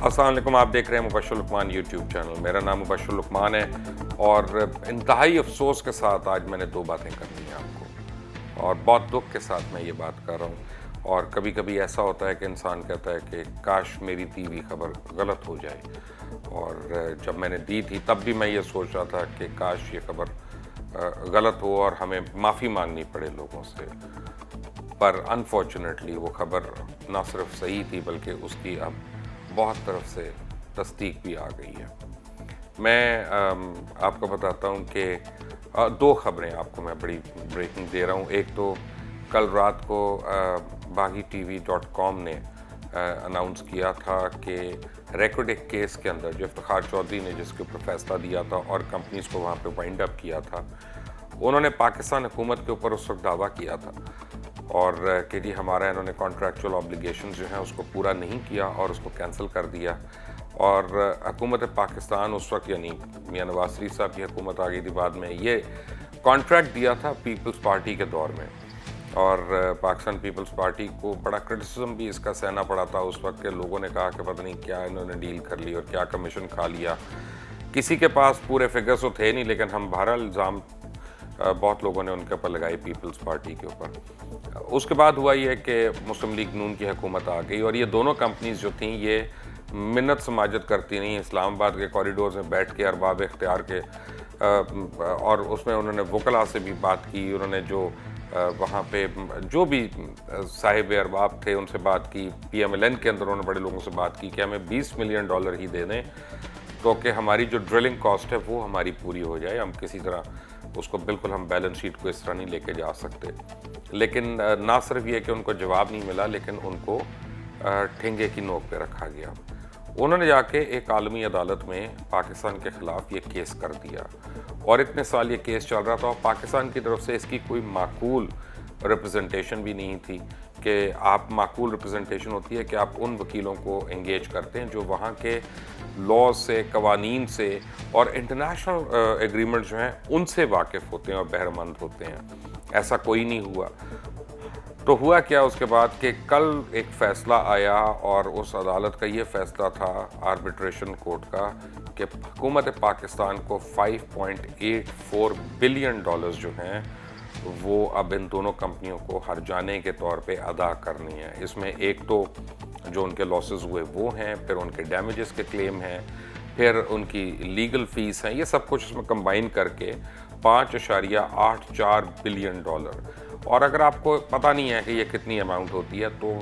السلام علیکم، آپ دیکھ رہے ہیں مبشر لقمان یوٹیوب چینل. میرا نام مبشر لقمان ہے اور انتہائی افسوس کے ساتھ آج میں نے دو باتیں کرنی ہیں آپ کو، اور بہت دکھ کے ساتھ میں یہ بات کر رہا ہوں. اور کبھی کبھی ایسا ہوتا ہے کہ انسان کہتا ہے کہ کاش میری دی ہوئی خبر غلط ہو جائے، اور جب میں نے دی تھی تب بھی میں یہ سوچ رہا تھا کہ کاش یہ خبر غلط ہو اور ہمیں معافی مانگنی پڑے لوگوں سے. پر انفارچونیٹلی وہ خبر نہ صرف صحیح تھی بلکہ اس کی اب بہت طرف سے تصدیق بھی آ گئی ہے. میں آپ کو بتاتا ہوں کہ دو خبریں آپ کو میں بڑی بریکنگ دے رہا ہوں. ایک تو کل رات کو BaghiTV.com نے اناؤنس کیا تھا کہ ریکوڈک کیس کے اندر جو افتخار چودھری نے جس کے اوپر فیصلہ دیا تھا اور کمپنیز کو وہاں پہ وائنڈ اپ کیا تھا، انہوں نے پاکستان حکومت کے اوپر اس وقت دعویٰ کیا تھا اور کہ جی ہمارا انہوں نے کانٹریکچوئل آبلیگیشنز جو ہیں اس کو پورا نہیں کیا اور اس کو کینسل کر دیا. اور حکومت پاکستان اس وقت یعنی میاں نواز شریف صاحب کی حکومت آ گئی تھی بعد میں، یہ کانٹریکٹ دیا تھا پیپلز پارٹی کے دور میں، اور پاکستان پیپلز پارٹی کو بڑا کرٹیسزم بھی اس کا سہنا پڑا تھا اس وقت کے لوگوں نے کہا کہ پتہ نہیں کیا انہوں نے ڈیل کر لی اور کیا کمیشن کھا لیا. کسی کے پاس پورے فگرز تو تھے نہیں، لیکن ہم بہرحال الزام بہت لوگوں نے ان کے اوپر لگائی پیپلز پارٹی کے اوپر. اس کے بعد ہوا یہ کہ مسلم لیگ نون کی حکومت آ گئی اور یہ دونوں کمپنیز جو تھیں یہ منت سماجت کرتی نہیں، اسلام آباد کے کوریڈورز میں بیٹھ کے ارباب اختیار کے اور اس میں انہوں نے وکلاء سے بھی بات کی، انہوں نے جو وہاں پہ جو بھی صاحب ارباب تھے ان سے بات کی. PMLN کے اندر انہوں نے بڑے لوگوں سے بات کی کہ ہمیں $20 ملین ہی دے دیں تو کہ ہماری جو ڈرلنگ کاسٹ ہے وہ ہماری پوری ہو جائے. ہم کسی طرح اس کو بالکل ہم بیلنس شیٹ کو اس طرح نہیں لے کے جا سکتے. لیکن نہ صرف یہ کہ ان کو جواب نہیں ملا، لیکن ان کو ٹھنگے کی نوک پہ رکھا گیا. انہوں نے جا کے ایک عالمی عدالت میں پاکستان کے خلاف یہ کیس کر دیا اور اتنے سال یہ کیس چل رہا تھا اور پاکستان کی طرف سے اس کی کوئی معقول ریپرزنٹیشن بھی نہیں تھی کہ آپ معقول ریپرزنٹیشن ہوتی ہے کہ آپ ان وکیلوں کو انگیج کرتے ہیں جو وہاں کے لاز سے، قوانین سے اور انٹرنیشنل ایگریمنٹ جو ہیں ان سے واقف ہوتے ہیں اور بہرمند ہوتے ہیں. ایسا کوئی نہیں ہوا. تو ہوا کیا اس کے بعد کہ کل ایک فیصلہ آیا اور اس عدالت کا یہ فیصلہ تھا آربیٹریشن کورٹ کا کہ حکومت پاکستان کو $5.84 بلین جو ہیں وہ اب ان دونوں کمپنیوں کو ہرجانے کے طور پہ ادا کرنی ہے. اس میں ایک تو جو ان کے لاسز ہوئے وہ ہیں، پھر ان کے ڈیمیجز کے کلیم ہیں، پھر ان کی لیگل فیس ہیں، یہ سب کچھ اس میں کمبائن کر کے $5.84 بلین. اور اگر آپ کو پتہ نہیں ہے کہ یہ کتنی اماؤنٹ ہوتی ہے تو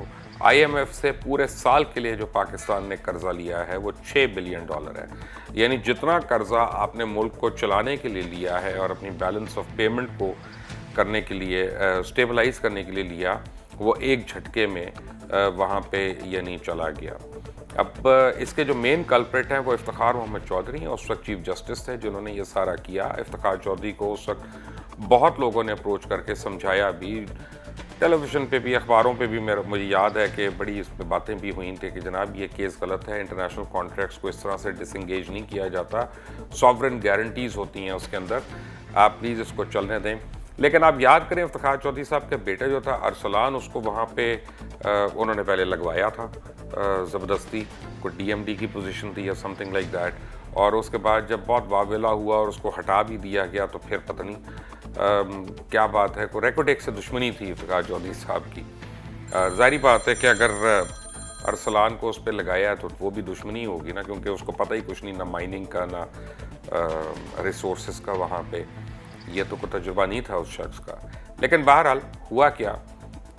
IMF سے پورے سال کے لیے جو پاکستان نے قرضہ لیا ہے وہ $6 بلین ہے. یعنی جتنا قرضہ آپ نے ملک کو چلانے کے لیے لیا ہے اور اپنی بیلنس آف پیمنٹ کو کرنے کے لیے اسٹیبلائز کرنے کے لیے لیا، وہ ایک جھٹکے میں وہاں پہ یعنی چلا گیا. اب اس کے جو مین کلپریٹ ہیں وہ افتخار محمد چودھری ہیں، اس وقت چیف جسٹس تھے جنہوں نے یہ سارا کیا. افتخار چودھری کو اس وقت بہت لوگوں نے اپروچ کر کے سمجھایا بھی، ٹیلی ویژن پہ بھی، اخباروں پہ بھی. مجھے یاد ہے کہ بڑی اس پہ باتیں بھی ہوئی تھیں کہ جناب یہ کیس غلط ہے، انٹرنیشنل کانٹریکٹس کو اس طرح سے ڈس انگیج نہیں کیا جاتا، ساورن گارنٹیز ہوتی ہیں اس کے اندر، آپ پلیز اس کو چلنے دیں. لیکن آپ یاد کریں افتخار چودھری صاحب کا بیٹا جو تھا ارسلان، اس کو وہاں پہ انہوں نے پہلے لگوایا تھا زبردستی، کوئی DMD کی پوزیشن تھی یا سم تھنگ لائک دیٹ، اور اس کے بعد جب بہت واویلا ہوا اور اس کو ہٹا بھی دیا گیا تو پھر پتہ نہیں کیا بات ہے، کوئی ریکوڈیک سے دشمنی تھی افتخار چودھری صاحب کی. ظاہری بات ہے کہ اگر ارسلان کو اس پہ لگایا ہے تو وہ بھی دشمنی ہوگی نا، کیونکہ اس کو پتہ ہی کچھ نہیں، نہ مائننگ کا نہ ریسورسز کا وہاں پہ، یہ تو کوئی تجربہ نہیں تھا اس شخص کا. لیکن بہرحال ہوا کیا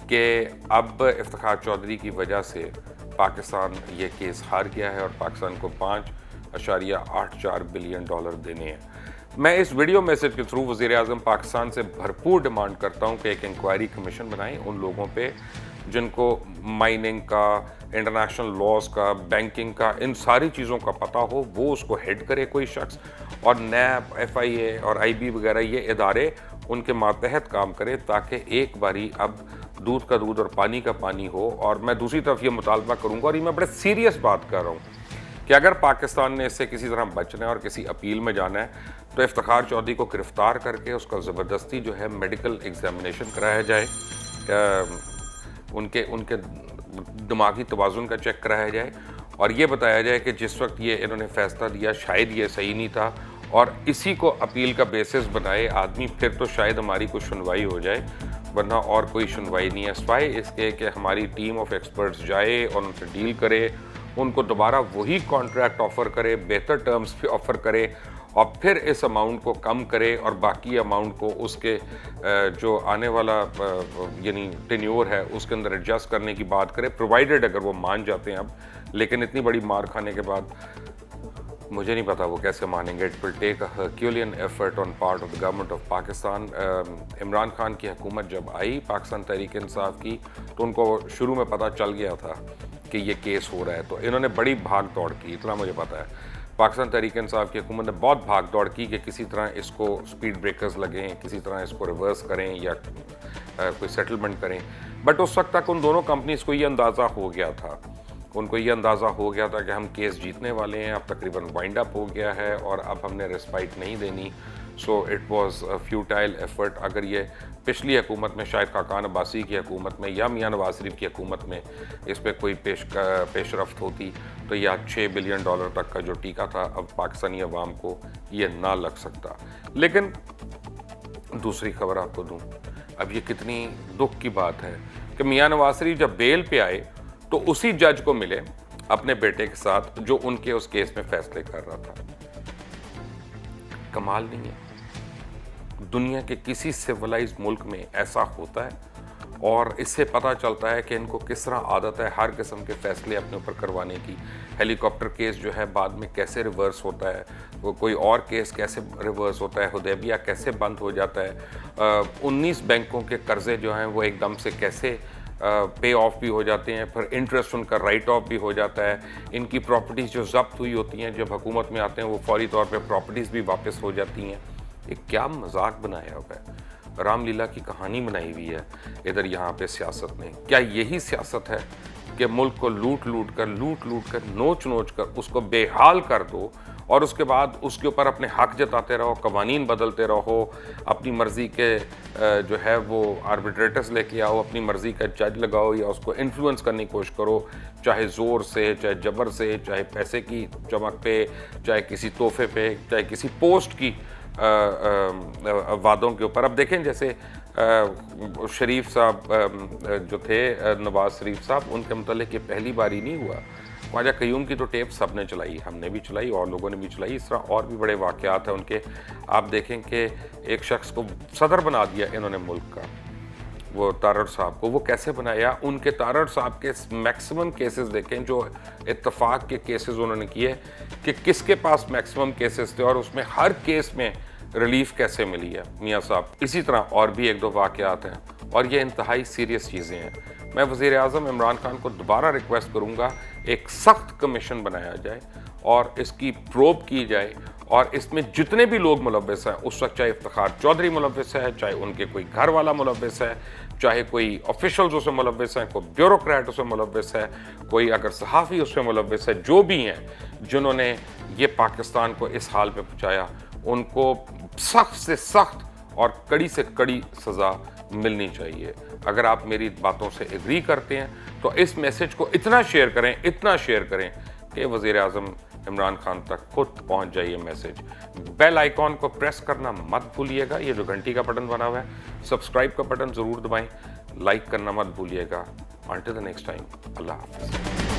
کہ اب افتخار چودھری کی وجہ سے پاکستان یہ کیس ہار گیا ہے اور پاکستان کو $5.84 بلین دینے ہیں. میں اس ویڈیو میسج کے تھرو وزیر اعظم پاکستان سے بھرپور ڈیمانڈ کرتا ہوں کہ ایک انکوائری کمیشن بنائیں ان لوگوں پہ جن کو مائننگ کا، انٹرنیشنل لاز کا، بینکنگ کا، ان ساری چیزوں کا پتہ ہو، وہ اس کو ہیڈ کرے کوئی شخص، اور نیب، FIA اور IB وغیرہ یہ ادارے ان کے ماتحت کام کرے تاکہ ایک باری اب دودھ کا دودھ اور پانی کا پانی ہو. اور میں دوسری طرف یہ مطالبہ کروں گا، اور یہ میں بڑے سیریس بات کر رہا ہوں، کہ اگر پاکستان نے اس سے کسی طرح بچنا ہے اور کسی اپیل میں جانا ہے تو افتخار چودھری کو گرفتار کر کے اس کا زبردستی جو ہے میڈیکل ایگزامینیشن کرایا جائے، ان کے دماغی توازن کا چیک کرایا جائے، اور یہ بتایا جائے کہ جس وقت یہ انہوں نے فیصلہ دیا شاید یہ صحیح نہیں تھا، اور اسی کو اپیل کا بیسس بنائے آدمی، پھر تو شاید ہماری کوئی سنوائی ہو جائے، ورنہ اور کوئی سنوائی نہیں ہے، سوائے اس کے کہ ہماری ٹیم آف ایکسپرٹس جائے اور ان سے ڈیل کرے، ان کو دوبارہ وہی کانٹریکٹ آفر کرے، بہتر ٹرمز پہ آفر کرے، اور پھر اس اماؤنٹ کو کم کرے اور باقی اماؤنٹ کو اس کے جو آنے والا یعنی ٹینیور ہے اس کے اندر ایڈجسٹ کرنے کی بات کرے، پرووائڈڈ اگر وہ مان جاتے ہیں اب. لیکن اتنی بڑی مار کھانے کے بعد مجھے نہیں پتا وہ کیسے مانیں گے. It will take a herculean effort on part of the government of Pakistan. Imran Khan کی حکومت جب آئی پاکستان تحریک انصاف کی تو ان کو شروع میں پتہ چل گیا تھا کہ یہ کیس ہو رہا ہے، تو انہوں نے بڑی بھاگ دوڑ کی، اتنا مجھے پتا ہے. پاکستان تحریک انصاف کی حکومت نے بہت بھاگ دوڑ کی کہ کسی طرح اس کو سپیڈ بریکرز لگیں، کسی طرح اس کو ریورس کریں یا کوئی سیٹلمنٹ کریں. بٹ اس وقت تک ان دونوں کمپنیز کو یہ اندازہ ہو گیا تھا، کہ ہم کیس جیتنے والے ہیں، اب تقریباً وائنڈ اپ ہو گیا ہے اور اب ہم نے ریسپائٹ نہیں دینی. So it was a futile effort. اگر یہ پچھلی حکومت میں شاید خاقان عباسی کی حکومت میں یا میاں نواز شریف کی حکومت میں اس پہ کوئی پیش رفت ہوتی تو یہ $6 بلین تک کا جو ٹیکہ تھا اب پاکستانی عوام کو یہ نہ لگ سکتا. لیکن دوسری خبر آپ کو دوں، اب یہ کتنی دکھ کی بات ہے کہ میاں نواز شریف جب بیل پہ آئے تو اسی جج کو ملے اپنے بیٹے کے ساتھ جو ان کے اس کیس میں فیصلے کر رہا تھا. کمال نہیں ہے؟ دنیا کے کسی سیولائز ملک میں ایسا ہوتا ہے؟ اور اس سے پتہ چلتا ہے کہ ان کو کس طرح عادت ہے ہر قسم کے فیصلے اپنے اوپر کروانے کی. ہیلی کاپٹر کیس جو ہے بعد میں کیسے ریورس ہوتا ہے، وہ کوئی اور کیس کیسے ریورس ہوتا ہے، حدیبیہ کیسے بند ہو جاتا ہے، 19 بینکوں کے قرضے جو ہیں وہ ایک دم سے کیسے پے آف بھی ہو جاتے ہیں، پھر انٹرسٹ ان کا رائٹ آف بھی ہو جاتا ہے. ان کی پراپرٹیز جو ضبط ہوئی ہوتی ہیں جب حکومت میں آتے ہیں وہ فوری طور پہ پراپرٹیز بھی واپس ہو جاتی ہیں. یہ کیا مذاق بنایا ہوا ہے، رام لیلا کی کہانی بنائی ہوئی ہے ادھر یہاں پہ سیاست نے. کیا یہی سیاست ہے کہ ملک کو لوٹ لوٹ کر نوچ نوچ کر اس کو بے حال کر دو اور اس کے بعد اس کے اوپر اپنے حق جتاتے رہو، قوانین بدلتے رہو، اپنی مرضی کے جو ہے وہ آربیٹریٹرز لے کے آؤ، اپنی مرضی کا جج لگاؤ یا اس کو انفلوئنس کرنے کی کوشش کرو، چاہے زور سے، چاہے جبر سے، چاہے پیسے کی چمک پہ، چاہے کسی تحفے پہ، چاہے کسی پوسٹ کی وعدوں کے اوپر. اب دیکھیں جیسے شریف صاحب جو تھے، نواز شریف صاحب، ان کے متعلق یہ پہلی باری نہیں ہوا. خواجہ قیوم کی تو ٹیپ سب نے چلائی، ہم نے بھی چلائی اور لوگوں نے بھی چلائی. اس طرح اور بھی بڑے واقعات ہیں ان کے. آپ دیکھیں کہ ایک شخص کو صدر بنا دیا انہوں نے ملک کا، وہ تارڑ صاحب کو. وہ کیسے بنایا؟ ان کے تارڑ صاحب کے میکسیمم کیسز دیکھیں جو اتفاق کے کیسز انہوں نے کیے کہ کس کے پاس میکسیمم کیسز تھے اور اس میں ہر کیس میں ریلیف کیسے ملی ہے میاں صاحب. اسی طرح اور بھی ایک دو واقعات ہیں اور یہ انتہائی سیریس چیزیں ہیں. میں وزیر اعظم عمران خان کو دوبارہ ریکویسٹ کروں گا ایک سخت کمیشن بنایا جائے اور اس کی پروب کی جائے اور اس میں جتنے بھی لوگ ملوث ہیں، اس وقت چاہے افتخار چودھری ملوث ہے، چاہے ان کے کوئی گھر والا ملوث ہے، چاہے کوئی آفیشلز اس میں ملوث ہیں، کوئی بیوروکریٹ اس میں ملوث ہے، کوئی اگر صحافی اس میں ملوث ہے، جو بھی ہیں جنہوں نے یہ پاکستان کو اس حال پہ پہنچایا، ان کو سخت سے سخت اور کڑی سے کڑی سزا ملنی چاہیے. اگر آپ میری باتوں سے ایگری کرتے ہیں تو اس میسج کو اتنا شیئر کریں کہ وزیر اعظم عمران خان تک خود پہنچ جائے یہ میسج. بیل آئیکن کو پریس کرنا مت بھولیے گا، یہ جو گھنٹی کا بٹن بنا ہوا ہے، سبسکرائب کا بٹن ضرور دبائیں، لائک کرنا مت بھولیے گا. Until the next time, اللہ حافظ.